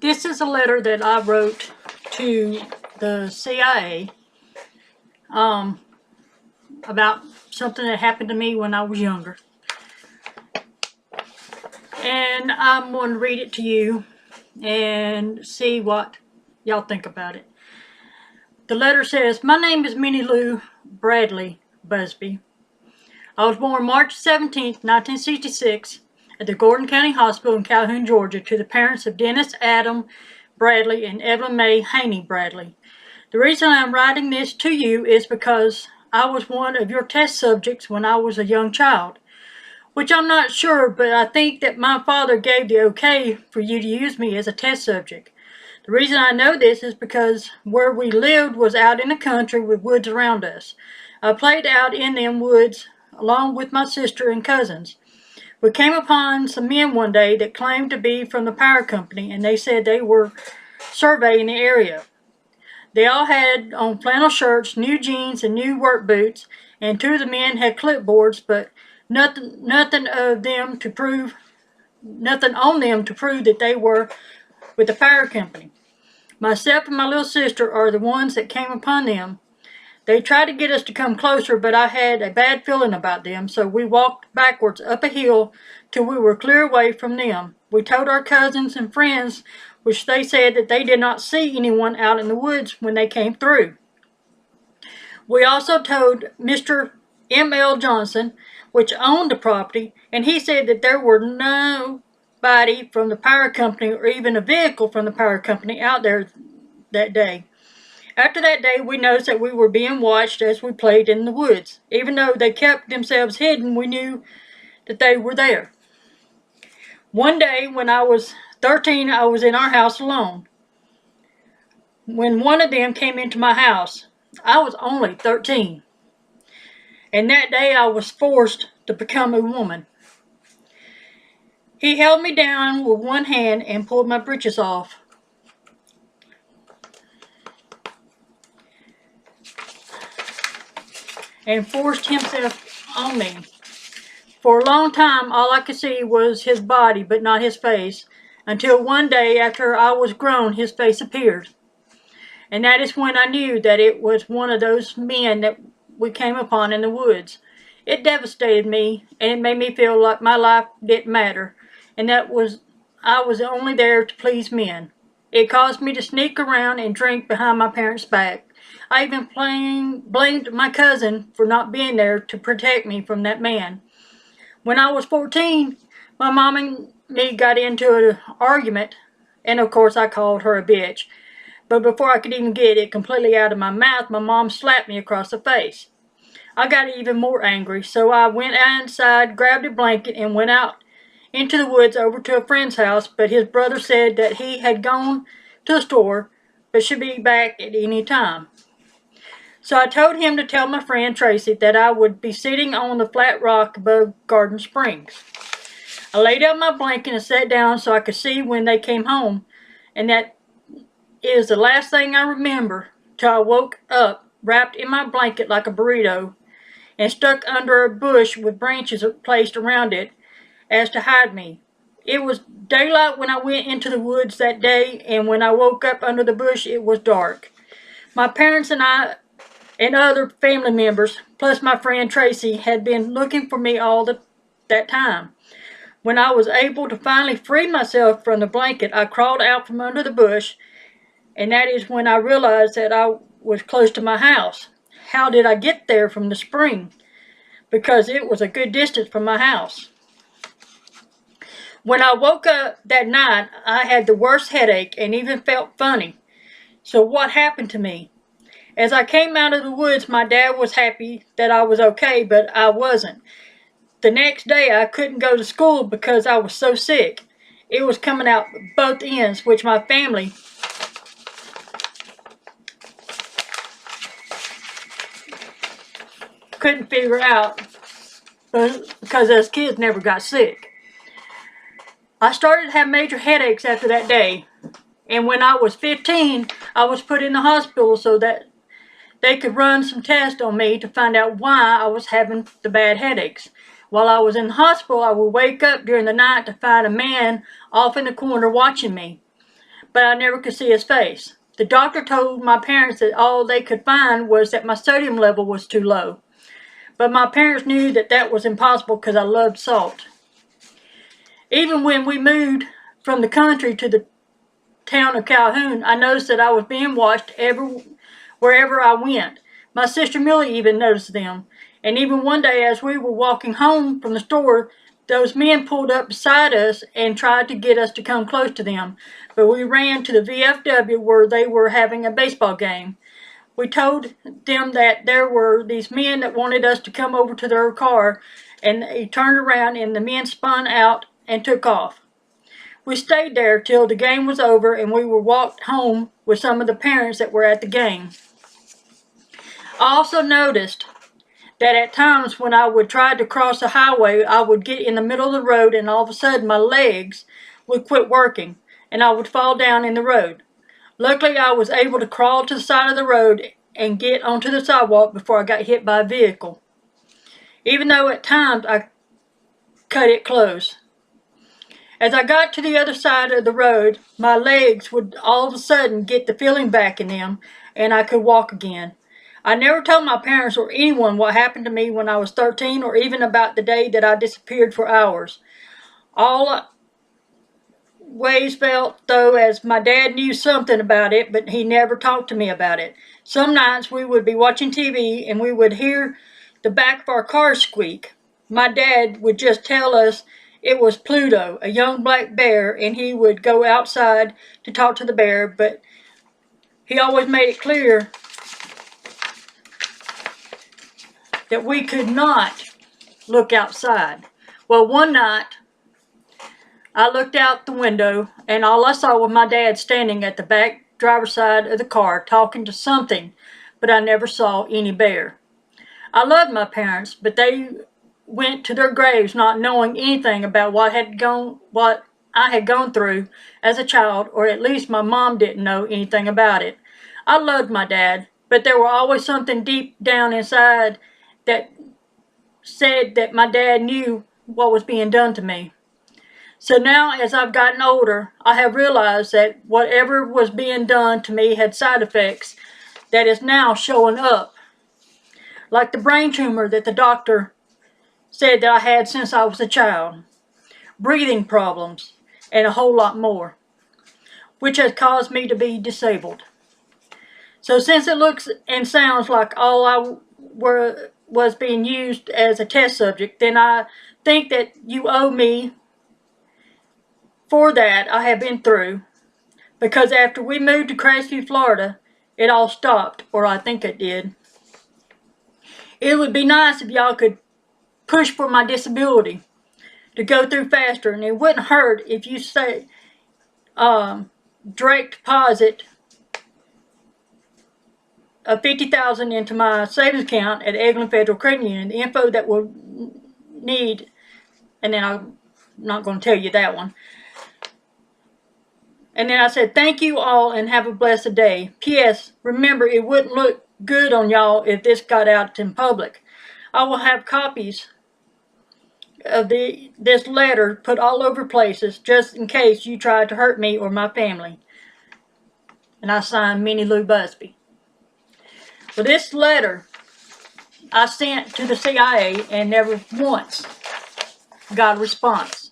This is a letter that I wrote to the CIA about something that happened to me when I was younger. And I'm going to read it to you and see what y'all think about it. The letter says, "My name is Minnie Lou Bradley Busby. I was born March 17, 1966 at the Gordon County Hospital in Calhoun, Georgia, to the parents of Dennis Adam Bradley and Evelyn Mae Haney Bradley. The reason I'm writing this to you is because I was one of your test subjects when I was a young child, which I'm not sure, but I think that my father gave the okay for you to use me as a test subject. The reason I know this is because where we lived was out in the country with woods around us. I played out in them woods along with my sister and cousins. We came upon some men one day that claimed to be from the power company, and they said they were surveying the area. They all had on flannel shirts, new jeans, and new work boots, and two of the men had clipboards, but nothing on them to prove that they were with the power company. Myself and my little sister are the ones that came upon them. They tried to get us to come closer, but I had a bad feeling about them, so we walked backwards up a hill till we were clear away from them. We told our cousins and friends, which they said that they did not see anyone out in the woods when they came through. We also told Mr. M.L. Johnson, which owned the property, and he said that there were nobody from the power company or even a vehicle from the power company out there that day. After that day, we noticed that we were being watched as we played in the woods. Even though they kept themselves hidden, we knew that they were there. One day, when I was 13, I was in our house alone. When one of them came into my house, I was only 13. And that day, I was forced to become a woman. He held me down with one hand and pulled my breeches off. And forced himself on me. For a long time, all I could see was his body, but not his face, until one day after I was grown, his face appeared. And that is when I knew that it was one of those men that we came upon in the woods. It devastated me, and it made me feel like my life didn't matter, and I was only there to please men. It caused me to sneak around and drink behind my parents' back. I even blamed my cousin for not being there to protect me from that man. When I was 14, my mom and me got into an argument, and of course I called her a bitch. But before I could even get it completely out of my mouth, my mom slapped me across the face. I got even more angry, so I went inside, grabbed a blanket, and went out into the woods over to a friend's house, but his brother said that he had gone to the store, but should be back at any time. So I told him to tell my friend Tracy that I would be sitting on the flat rock above Garden Springs. I laid out my blanket and sat down so I could see when they came home, and that is the last thing I remember till I woke up wrapped in my blanket like a burrito and stuck under a bush with branches placed around it as to hide me. It was daylight when I went into the woods that day, and when I woke up under the bush, it was dark. My parents and I and other family members, plus my friend Tracy, had been looking for me all that time. When I was able to finally free myself from the blanket, I crawled out from under the bush, and that is when I realized that I was close to my house. How did I get there from the spring? Because it was a good distance from my house. When I woke up that night, I had the worst headache and even felt funny. So what happened to me? As I came out of the woods, my dad was happy that I was okay, but I wasn't. The next day, I couldn't go to school because I was so sick. It was coming out both ends, which my family couldn't figure out because us kids never got sick. I started to have major headaches after that day, and when I was 15, I was put in the hospital so that they could run some tests on me to find out why I was having the bad headaches. While I was in the hospital, I would wake up during the night to find a man off in the corner watching me. but I never could see his face. The doctor told my parents that all they could find was that my sodium level was too low. But my parents knew that that was impossible because I loved salt. Even when we moved from the country to the town of Calhoun, I noticed that I was being watched wherever I went. My sister Millie even noticed them. And even one day as we were walking home from the store, those men pulled up beside us and tried to get us to come close to them. But we ran to the VFW where they were having a baseball game. We told them that there were these men that wanted us to come over to their car, and they turned around and the men spun out and took off. We stayed there till the game was over and we were walked home with some of the parents that were at the game. I also noticed that at times when I would try to cross the highway, I would get in the middle of the road and all of a sudden my legs would quit working and I would fall down in the road. Luckily, I was able to crawl to the side of the road and get onto the sidewalk before I got hit by a vehicle. Even though at times I cut it close. As I got to the other side of the road, my legs would all of a sudden get the feeling back in them and I could walk again. I never told my parents or anyone what happened to me when I was 13 or even about the day that I disappeared for hours. All ways felt, though, as my dad knew something about it, but he never talked to me about it. Some nights we would be watching TV and we would hear the back of our car squeak. My dad would just tell us it was Pluto, a young black bear, and he would go outside to talk to the bear, but he always made it clear that we could not look outside. Well, one night, I looked out the window and all I saw was my dad standing at the back driver's side of the car talking to something, but I never saw any bear. I loved my parents, but they went to their graves not knowing anything about what I had gone through as a child, or at least my mom didn't know anything about it. I loved my dad, but there was always something deep down inside that said that my dad knew what was being done to me. So now, as I've gotten older, I have realized that whatever was being done to me had side effects that is now showing up. Like the brain tumor that the doctor said that I had since I was a child, breathing problems, and a whole lot more, which has caused me to be disabled. So since it looks and sounds like all I was being used as a test subject, then I think that you owe me for that I have been through, because after we moved to Crestview, Florida, it all stopped, or I think it did. It would be nice if y'all could push for my disability to go through faster, and it wouldn't hurt if you say direct deposit of $50,000 into my savings account at Eglin Federal Credit Union. The info that we'll need, and then I'm not going to tell you that one. And then I said, thank you all and have a blessed day. P.S. Remember, it wouldn't look good on y'all if this got out in public. I will have copies of this letter put all over places just in case you tried to hurt me or my family. And I signed Minnie Lou Busby. Well, this letter I sent to the CIA and never once got a response.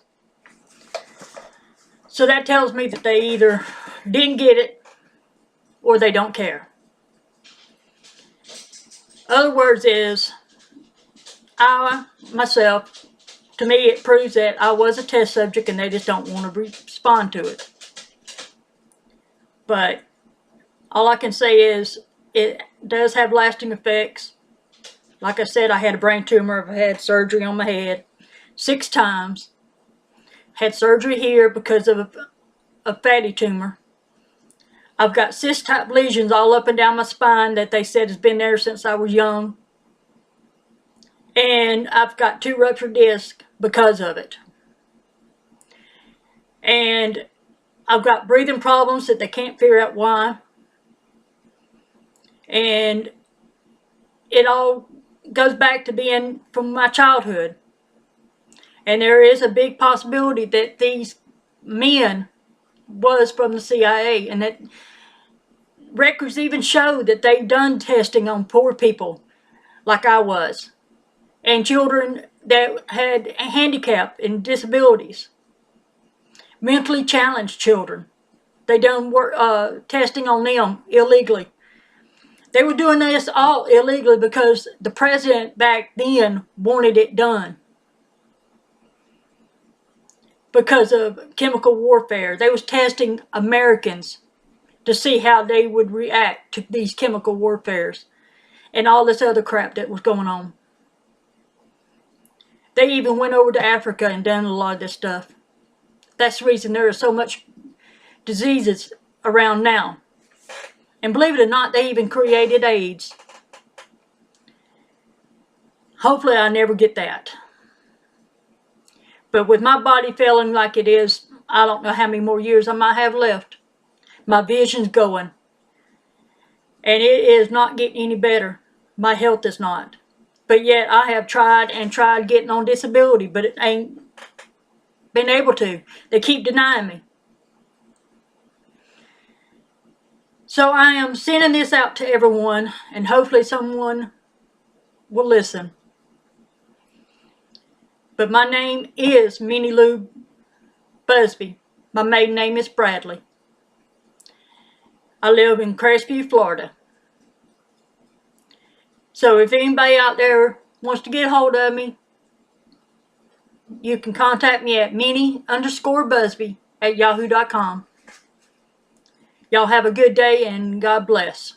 So that tells me that they either didn't get it or they don't care. Other words is, myself, to me it proves that I was a test subject and they just don't want to respond to it. But all I can say is it does have lasting effects. Like I said, I had a brain tumor. I've had surgery on my head 6 times. Had surgery here because of a fatty tumor. I've got cyst-type lesions all up and down my spine that they said has been there since I was young. And I've got 2 ruptured discs because of it. And I've got breathing problems that they can't figure out why. And it all goes back to being from my childhood. And there is a big possibility that these men was from the CIA, and that records even show that they've done testing on poor people like I was, and children that had a handicap and disabilities, mentally challenged children. They done testing on them illegally. They were doing this all illegally because the president back then wanted it done. Because of chemical warfare. They was testing Americans to see how they would react to these chemical warfares and all this other crap that was going on. They even went over to Africa and done a lot of this stuff. That's the reason there is so much diseases around now. And believe it or not, they even created AIDS. Hopefully I never get that. But with my body feeling like it is, I don't know how many more years I might have left. My vision's going. And it is not getting any better. My health is not. But yet I have tried and tried getting on disability, but it ain't been able to. They keep denying me. So I am sending this out to everyone, and hopefully someone will listen. But my name is Minnie Lou Busby. My maiden name is Bradley. I live in Crestview, Florida. So if anybody out there wants to get a hold of me, you can contact me at Minnie_Busby@yahoo.com. Y'all have a good day and God bless.